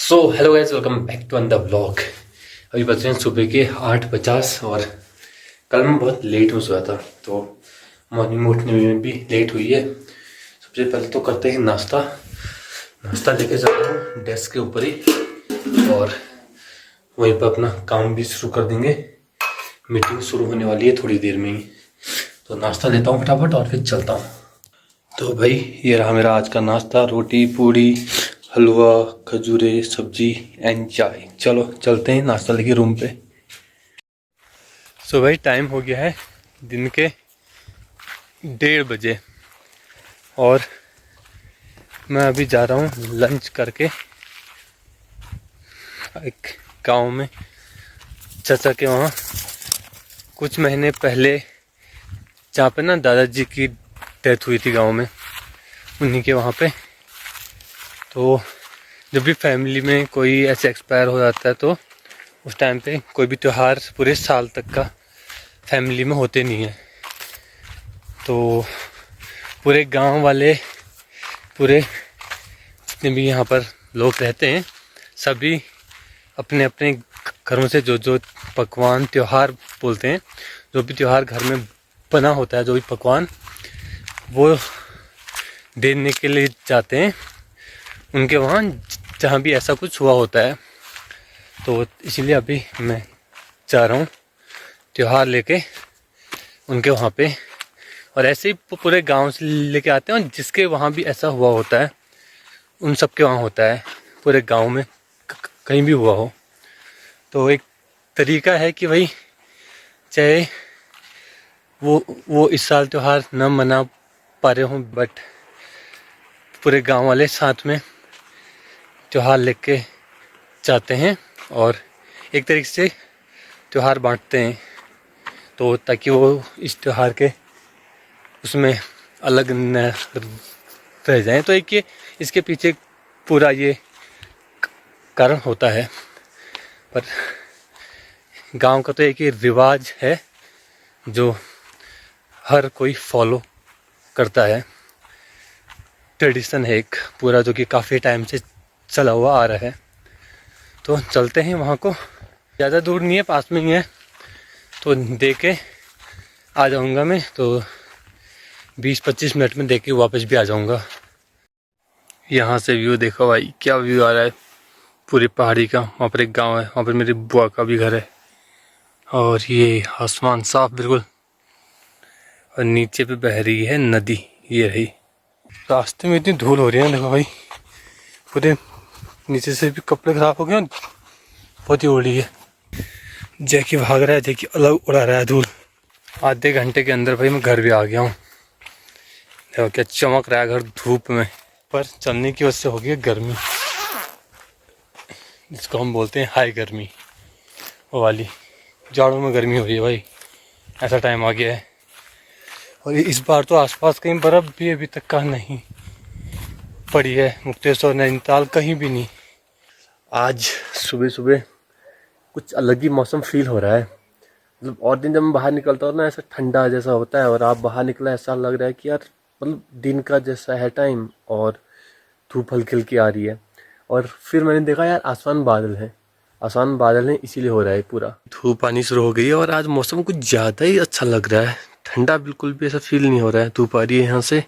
So hello guys, welcome back to the vlog. अभी बज रहे हैं सुबह के 8:50 और कल मैं बहुत लेट में सोया था तो मॉर्निंग में उठने में भी लेट हुई है। सबसे पहले तो करते हैं नाश्ता लेके जाता हूँ डेस्क के ऊपर ही और वहीं पर अपना काम भी शुरू कर देंगे। मीटिंग शुरू होने वाली है थोड़ी देर में ही, तो नाश्ता लेता हूँ फटाफट और फिर चलता हूँ। तो भाई ये रहा मेरा आज का नाश्ता, रोटी पूड़ी हलवा खजूरे सब्जी एंड चाय। चलो चलते हैं नाश्ता लेके रूम पे। सो भाई टाइम हो गया है दिन के 1:30 बजे और मैं अभी जा रहा हूँ लंच करके एक गांव में चाचा के वहाँ। कुछ महीने पहले जहाँ पे ना दादाजी की डेथ हुई थी गांव में, उन्हीं के वहाँ पे। तो जब भी फैमिली में कोई ऐसे एक्सपायर हो जाता है तो उस टाइम पे कोई भी त्यौहार पूरे साल तक का फैमिली में होते नहीं है। तो पूरे गांव वाले, पूरे जितने भी यहाँ पर लोग रहते हैं, सभी अपने अपने घरों से जो जो पकवान त्यौहार बोलते हैं, जो भी त्यौहार घर में बना होता है, जो भी पकवान, वो देने के लिए जाते हैं उनके वहाँ जहाँ भी ऐसा कुछ हुआ होता है। तो इसीलिए अभी मैं जा रहा हूँ त्यौहार लेके उनके वहाँ पे, और ऐसे ही पूरे गांव से लेके आते हैं और जिसके वहाँ भी ऐसा हुआ होता है उन सब के वहाँ होता है, पूरे गांव में कहीं भी हुआ हो। तो एक तरीका है कि भाई चाहे वो इस साल त्यौहार न मना पा रहे हों, बट पूरे गांव वाले साथ में त्यौहार लेके जाते हैं और एक तरीके से त्यौहार बांटते हैं, तो ताकि वो इस त्यौहार के उसमें अलग न रह जाएं। तो एक ये इसके पीछे पूरा ये कारण होता है। पर गांव का तो एक ही रिवाज है जो हर कोई फॉलो करता है, ट्रेडिशन है एक पूरा, जो कि काफ़ी टाइम से चला हुआ आ रहा है। तो चलते हैं वहाँ को, ज़्यादा दूर नहीं है, पास में ही है, तो दे के आ जाऊँगा मैं। तो 20-25 मिनट में दे के वापस भी आ जाऊँगा। यहाँ से व्यू देखो भाई, क्या व्यू आ रहा है पूरी पहाड़ी का। वहाँ पर एक गांव है, वहाँ पर मेरी बुआ का भी घर है और ये आसमान साफ बिल्कुल, और नीचे पे बह रही है नदी। ये रही, रास्ते में इतनी धूल हो रही है देखो भाई, पूरे नीचे से भी कपड़े खराब हो गए, बहुत ही उड़ी है। जैकी भाग रहा है, जैकी अलग उड़ा रहा है धूल। आधे घंटे के अंदर भाई मैं घर भी आ गया हूँ। देखो क्या चमक रहा है घर धूप में, पर चलने की वजह से हो गई गर्मी, जिसको हम बोलते हैं हाई गर्मी, वो वाली। जाड़ों में गर्मी हो रही है भाई, ऐसा टाइम आ गया है। और इस बार तो आसपास कहीं बर्फ़ भी अभी तक का नहीं पड़ी है, मुक्तेश्वर नैनीताल कहीं भी नहीं। आज सुबह सुबह कुछ अलग ही मौसम फील हो रहा है। मतलब और दिन जब मैं बाहर निकलता हूँ ना, ऐसा ठंडा जैसा होता है, और आप बाहर निकला ऐसा लग रहा है कि यार मतलब दिन का जैसा है टाइम और धूप हल्की हल्की आ रही है। और फिर मैंने देखा यार आसमान बादल हैं, इसीलिए हो रहा है पूरा। धूप आनी शुरू हो गई है और आज मौसम कुछ ज़्यादा ही अच्छा लग रहा है, ठंडा बिल्कुल भी ऐसा फील नहीं हो रहा है। धूप आ रही है यहाँ से,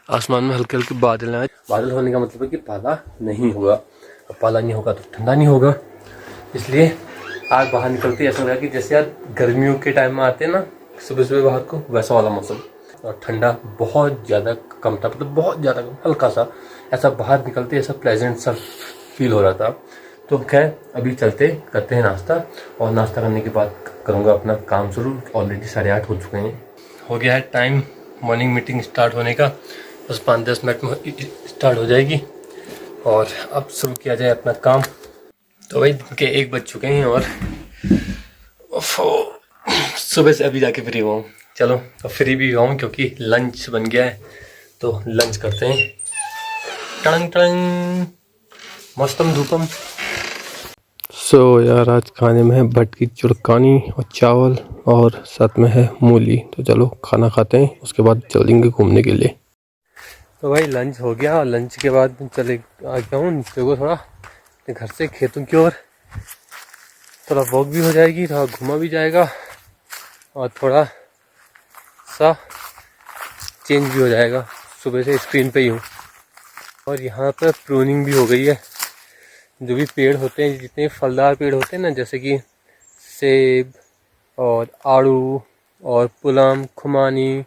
आसमान में हल्के हल्के बादल हैं। बादल होने का मतलब है कि पाला नहीं होगा, और पाला नहीं होगा तो ठंडा नहीं होगा। इसलिए आज बाहर निकलते ऐसा लगा कि जैसे यार गर्मियों के टाइम में आते हैं ना सुबह सुबह बाहर को, वैसा वाला मौसम। और ठंडा बहुत ज़्यादा कम था, मतलब बहुत ज़्यादा कम, हल्का सा ऐसा बाहर निकलते ऐसा प्लेजेंट सा फील हो रहा था। तो खैर अभी चलते करते हैं नाश्ता, और नाश्ता करने के बाद करूँगा अपना काम शुरू। ऑलरेडी 8:30 हो चुके हैं, हो गया है टाइम मॉर्निंग मीटिंग स्टार्ट होने का। बस 5-10 मिनट में स्टार्ट हो जाएगी और अब शुरू किया जाए अपना काम। तो भाई दिन के 1 बज चुके हैं और सुबह से अभी जाके फ्री हुआ हूँ। चलो अब फ्री भी हुआ हूँ क्योंकि लंच बन गया है, तो लंच करते हैं। टंग टंग मस्तम धूपम। सो यार आज खाने में है भटकी चुरकानी और चावल, और साथ में है मूली। तो चलो खाना खाते हैं, उसके बाद चलेंगे घूमने के लिए। तो भाई लंच हो गया, और लंच के बाद चले आ गया हूँ नीचे को थोड़ा अपने घर से खेतों की ओर। थोड़ा वॉक भी हो जाएगी, थोड़ा घूमा भी जाएगा और थोड़ा सा चेंज भी हो जाएगा। सुबह से स्क्रीन पे ही हूँ और यहाँ पर प्रूनिंग भी हो गई है। जो भी पेड़ होते हैं, जितने फलदार पेड़ होते हैं ना, जैसे कि सेब और आड़ू और पुलम, खुमानी,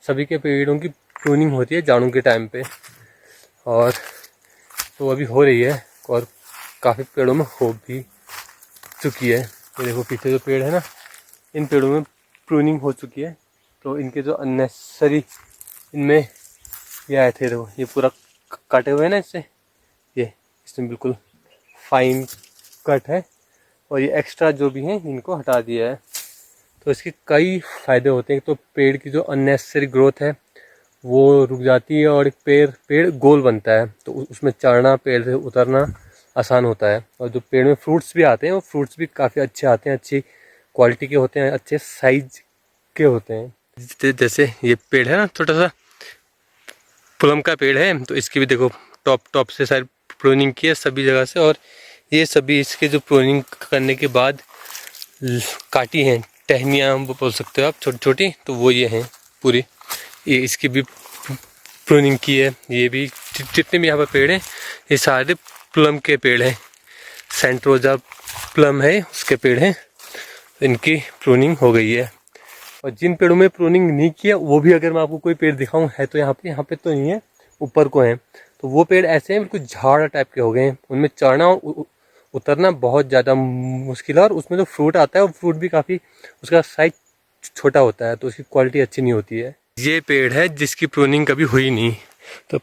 सभी के पेड़ों की प्रूनिंग होती है जाड़ों के टाइम पे। और तो अभी हो रही है और काफ़ी पेड़ों में हो भी चुकी है। ये देखो पीछे जो पेड़ है ना, इन पेड़ों में प्रूनिंग हो चुकी है। तो इनके जो अननेसेसरी इनमें ये आए थे, देखो ये पूरा काटे हुए हैं ना इससे, ये इसमें बिल्कुल फाइन कट है और ये एक्स्ट्रा जो भी है इनको हटा दिया है। तो इसके कई फ़ायदे होते हैं। तो पेड़ की जो अननेसेसरी ग्रोथ है वो रुक जाती है और पेड़ गोल बनता है, तो उसमें चढ़ना, पेड़ से उतरना आसान होता है। और जो पेड़ में फ्रूट्स भी आते हैं वो फ्रूट्स भी काफ़ी अच्छे आते हैं, अच्छी क्वालिटी के होते हैं, अच्छे साइज के होते हैं। जैसे ये पेड़ है ना, छोटा सा प्लम का पेड़ है, तो इसकी भी देखो टॉप से सारी प्रूनिंग की है सभी जगह से। और ये सभी इसके जो प्रूनिंग करने के बाद काटी हैं टहनियाँ बोल सकते हो आप, छोटी छोटी, तो वो ये हैं पूरी। ये इसकी भी प्रूनिंग की है। ये भी जितने भी यहाँ पर पेड़ हैं ये सारे प्लम के पेड़ हैं। सेंट्रोजा प्लम है उसके पेड़ हैं, तो इनकी प्रूनिंग हो गई है। और जिन पेड़ों में प्रूनिंग नहीं किया वो भी अगर मैं आपको कोई पेड़ दिखाऊं, है तो यहाँ पे तो नहीं है, ऊपर को है, तो वो पेड़ ऐसे हैं बिल्कुल झाड़ टाइप के हो गए हैं। उनमें चढ़ना उतरना बहुत ज़्यादा मुश्किल है। और उसमें जो फ्रूट आता है वो फ्रूट भी काफ़ी, उसका साइज छोटा होता है, तो उसकी क्वालिटी अच्छी नहीं होती है। ये पेड़ है जिसकी प्रूनिंग कभी हुई नहीं। तो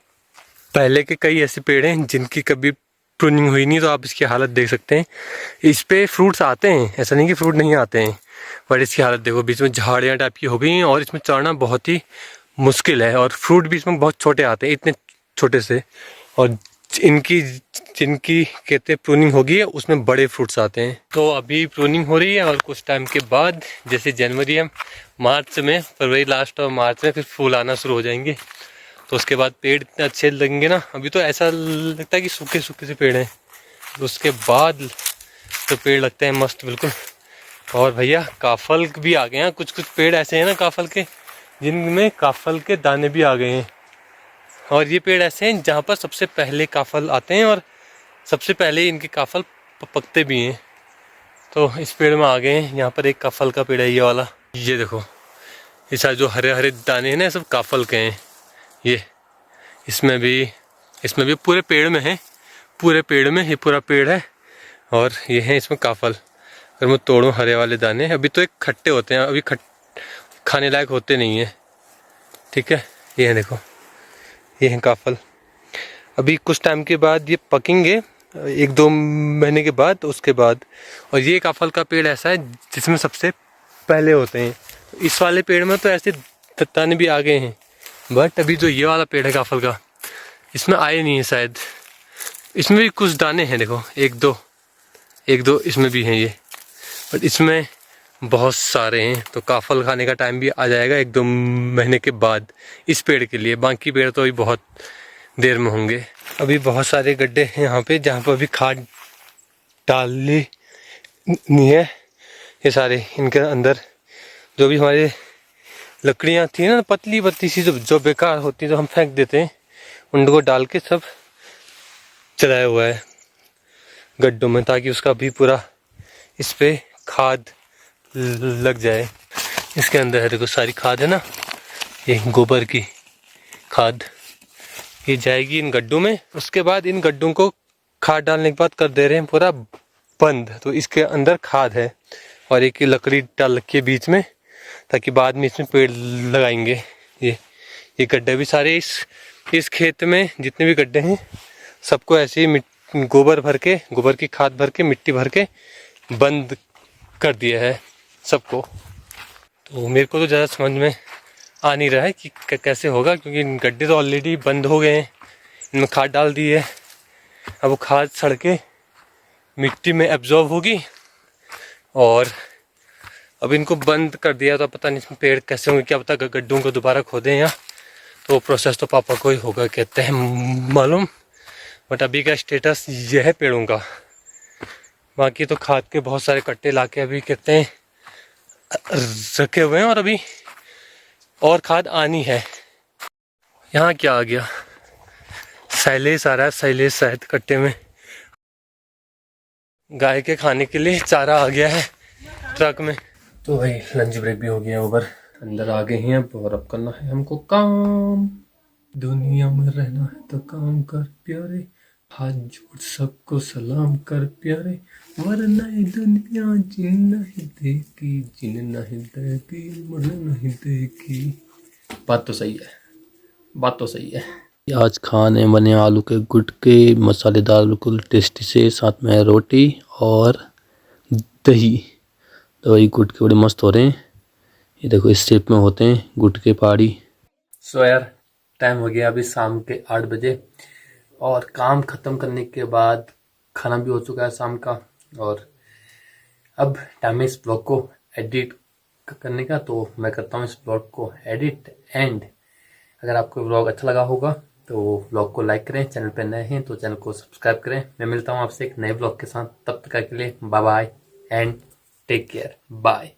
पहले के कई ऐसे पेड़ हैं जिनकी कभी प्रूनिंग हुई नहीं, तो आप इसकी हालत देख सकते हैं। इस पे फ्रूट्स आते हैं, ऐसा नहीं कि फ्रूट नहीं आते हैं, बट इसकी हालत देखो, बीच में झाड़ियाँ टाइप की हो गई हैं और इसमें चढ़ना बहुत ही मुश्किल है। और फ्रूट भी इसमें बहुत छोटे आते हैं, इतने छोटे से। और जिनकी कहते हैं प्रूनिंग होगी है उसमें बड़े फ्रूट्स आते हैं। तो अभी प्रूनिंग हो रही है और कुछ टाइम के बाद, जैसे जनवरी है, मार्च में, फरवरी लास्ट और मार्च में फिर फूल आना शुरू हो जाएंगे। तो उसके बाद पेड़ इतने अच्छे लगेंगे ना, अभी तो ऐसा लगता है कि सूखे सूखे से पेड़ हैं, तो उसके बाद तो पेड़ लगते हैं मस्त बिल्कुल। और भैया काफल भी आ गए हैं, कुछ कुछ पेड़ ऐसे हैं ना काफल के, जिनमें काफल के दाने भी आ गए हैं। और ये पेड़ ऐसे हैं जहाँ पर सबसे पहले काफल आते हैं और सबसे पहले इनके काफल पकते भी हैं। तो इस पेड़ में आ गए हैं, यहाँ पर एक काफल का पेड़ है ये वाला, ये देखो, ये सारे जो हरे हरे दाने हैं ना सब काफल के हैं। ये इसमें भी पूरे पेड़ में है, पूरे पेड़ में ये पूरा पेड़ है और ये है इसमें काफल। अगर मैं तोड़ूँ हरे वाले दाने, अभी तो एक खट्टे होते हैं, अभी खाने लायक होते नहीं हैं, ठीक है। ये है देखो, ये हैं काफल। अभी कुछ टाइम के बाद ये पकेंगे, 1-2 महीने के बाद, उसके बाद। और ये काफल का पेड़ ऐसा है जिसमें सबसे पहले होते हैं। इस वाले पेड़ में तो ऐसे दाने भी आ गए हैं, बट अभी जो ये वाला पेड़ है काफल का, इसमें आए नहीं है शायद। इसमें भी कुछ दाने हैं देखो, एक दो इसमें भी हैं ये, बट इसमें बहुत सारे हैं। तो काफल खाने का टाइम भी आ जाएगा 1-2 महीने के बाद इस पेड़ के लिए। बाकी पेड़ तो अभी बहुत देर में होंगे। अभी बहुत सारे गड्ढे हैं यहाँ पे जहाँ पर अभी खाद डालनी नहीं है। ये सारे इनके अंदर जो भी हमारे लकड़ियाँ थी ना, पतली पतली सी जो बेकार होती है, जो हम फेंक देते हैं, उनको डाल के सब चलाया हुआ है गड्ढों में, ताकि उसका भी पूरा इस पे खाद लग जाए। इसके अंदर है देखो सारी खाद है ना, ये गोबर की खाद, ये जाएगी इन गड्ढों में। उसके बाद इन गड्ढों को खाद डालने के बाद कर दे रहे हैं पूरा बंद, तो इसके अंदर खाद है और एक लकड़ी डाल के बीच में, ताकि बाद में इसमें पेड़ लगाएंगे। ये गड्ढे भी सारे इस खेत में जितने भी गड्ढे हैं सबको ऐसे ही गोबर की खाद भर के, मिट्टी भर के बंद कर दिया है सबको। तो मेरे को तो ज़्यादा समझ में आ नहीं रहा है कि कैसे होगा, क्योंकि गड्ढे तो ऑलरेडी बंद हो गए हैं, इनमें खाद डाल दी है। अब वो खाद सड़ के मिट्टी में एब्जॉर्ब होगी और अब इनको बंद कर दिया, तो पता नहीं इसमें पेड़ कैसे होंगे, क्या पता गड्ढों को दोबारा खोदें या, तो प्रोसेस तो पापा को ही होगा कहते हैं मालूम। बट अभी का स्टेटस ये है पेड़ों का। बाकी तो खाद के बहुत सारे कट्टे लाके अभी कहते हैं रखे हुए हैं, और अभी और खाद आनी है। यहाँ क्या आ गया, शैलेश आ रहा है, शैलेश शायद कट्टे में। गाय के खाने के लिए चारा आ गया है ट्रक में। तो भाई लंच ब्रेक भी हो गया, ऊपर अंदर आ गए हैं अब, और अब करना है हमको काम। दुनिया में रहना है तो काम कर प्यारे, हाथ जोड़ सबको सलाम कर प्यारे, वरना ये दुनिया जिन नहीं देगी, जिन नहीं देगी, मर नहीं देगी। बात तो सही है, बात तो सही है। आज खाने बने आलू के गुटके, मसालेदार बिल्कुल टेस्टी से, साथ में रोटी और दही। तो वही गुटके बड़े मस्त हो रहे हैं, ये देखो इस शेप में होते हैं गुटके पहाड़ी। सो यार टाइम हो गया अभी शाम के 8 बजे, और काम ख़त्म करने के बाद खाना भी हो चुका है शाम का, और अब टाइम है इस ब्लॉग को एडिट करने का। तो मैं करता हूँ इस ब्लॉग को एडिट, एंड अगर आपको ब्लॉग अच्छा लगा होगा तो ब्लॉग को लाइक करें, चैनल पर नए हैं तो चैनल को सब्सक्राइब करें। मैं मिलता हूँ आपसे एक नए ब्लॉग के साथ, तब तक के लिए bye bye and take care, bye.